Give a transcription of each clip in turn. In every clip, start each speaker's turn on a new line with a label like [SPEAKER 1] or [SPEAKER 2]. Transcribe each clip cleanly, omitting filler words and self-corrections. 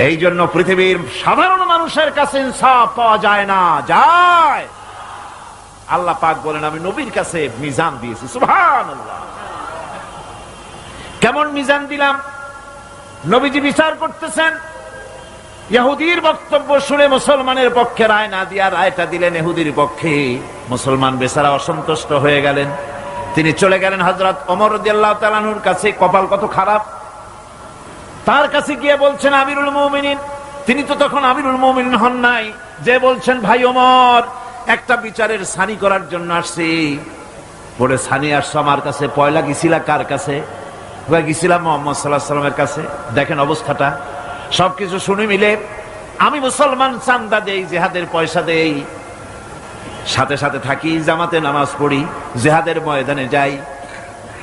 [SPEAKER 1] এই জন্য পৃথিবীর সাধারণ মানুষের কাছে ইনসাফ পাওয়া যায় না, যায় আল্লাহ পাক বলেন আমি নবীর কাছে মিজান দিয়েছি। সুবহানাল্লাহ। কেমন মিজান দিলাম? নবীজি বিচার করতেছেন, ইহুদির বক্তব্য শুনে মুসলমানের পক্ষে রায় না দিয়া রায়টা দিলেন ইহুদির পক্ষে। মুসলমান বেচারা অসন্তুষ্ট হয়ে গেলেন, তিনি চলে গেলেন হযরত ওমর রাদিয়াল্লাহু তাআলা আনহুর কাছে। কপাল কত খারাপ, তার কাছে গিয়ে বলছেন আমিরুল মুমিনিন, তিনি তো তখন আমিরুল মুমিনিন হন নাই, যে বলছেন ভাই ওমর একটা বিচারের সানি করার জন্য আসছি। পরে সানি আসছো আমার কাছে, পয়লা গেছিলা কার কাছে? গেছিলাম মুহাম্মদ সাল্লাল্লাহু আলাইহি ওয়াসাল্লামের কাছে। দেখেন অবস্থাটা, সবকিছু শুনে মিলে আমি মুসলমান চান্দা দেই, জিহাদের পয়সা দেই, সাথে সাথে থাকি, জামাতে নামাজ পড়ি, জিহাদের ময়দানে যাই।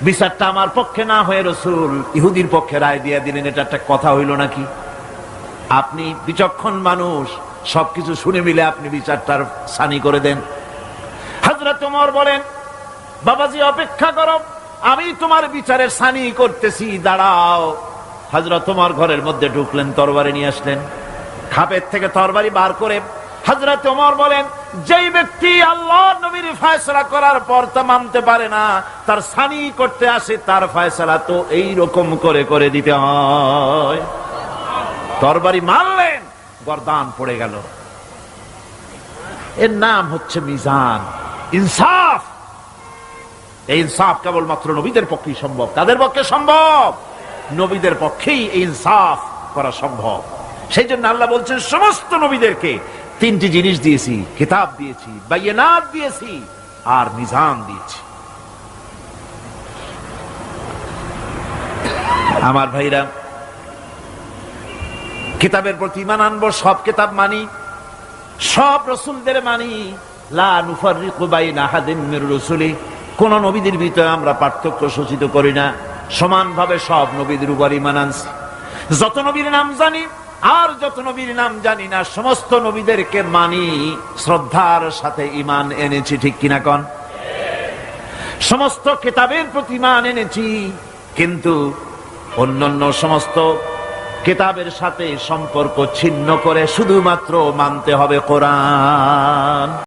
[SPEAKER 1] বিচারটা আমার পক্ষে না হয়ে রাসূল ইহুদির পক্ষে রায় দিয়ে দিলেন, এটা একটা কথা হইল নাকি? আপনি বিচক্ষণ মানুষ, সবকিছু শুনে মিলে আপনি বিচারটার সানি করে দেন। হযরত ওমর বলেন বাবাজি অপেক্ষা করো, আমি তোমার বিচারের সানি করতেছি, দাঁড়াও। হযরত ওমর ঘরের মধ্যে ঢুকলেন, তরবারি নিয়ে আসলেন, খাপের থেকে তরবারি বার করে হযরত ওমর বলেন যেই ব্যক্তি আল্লাহর নবীর ফয়সালা করার পর তা মানতে পারে না, তার সানি করতে আসে, তার ফয়সালা তো এই রকম করে করে দিতে হয়। তরবারি মারলেন, গর্দান পড়ে গেল। এর নাম হচ্ছে মিজান, ইনসাফ। এই ইনসাফ কেবলমাত্র নবীদের পক্ষেই সম্ভব। কাদের পক্ষে সম্ভব? নবীদের পক্ষেই এই ইনসাফ করা সম্ভব। সেই জন্য আল্লাহ বলছেন সমস্ত নবীদেরকে তিনটি জিনিস দিয়েছি, কিতাব দিয়েছি, বায়িনাত দিয়েছি, আর মিজান দিয়েছি। আমার ভাইরা, কিতাবের প্রতি ঈমান আনবো, সব কিতাব মানি, সব রাসূলদের মানি। লা নুফাররিকু বাইনা আহাদিন মির রাসূলি, কোন নবীদের ভিতরে আমরা পার্থক্য সূচিত করি না, সমানভাবে সব নবীদের উপর ঈমান আনছি। যত নবীর নাম জানি আর যত নবীর নাম জানি না, সমস্ত নবীদেরকে মানি, শ্রদ্ধার সাথে ঈমান এনেছি। ঠিক কিনা কোন? সমস্ত কিতাবের প্রতি ঈমান এনেছি, কিন্তু অন্যান্য সমস্ত কিতাবের সাথে সম্পর্ক ছিন্ন করে শুধুমাত্র মানতে হবে কোরআন।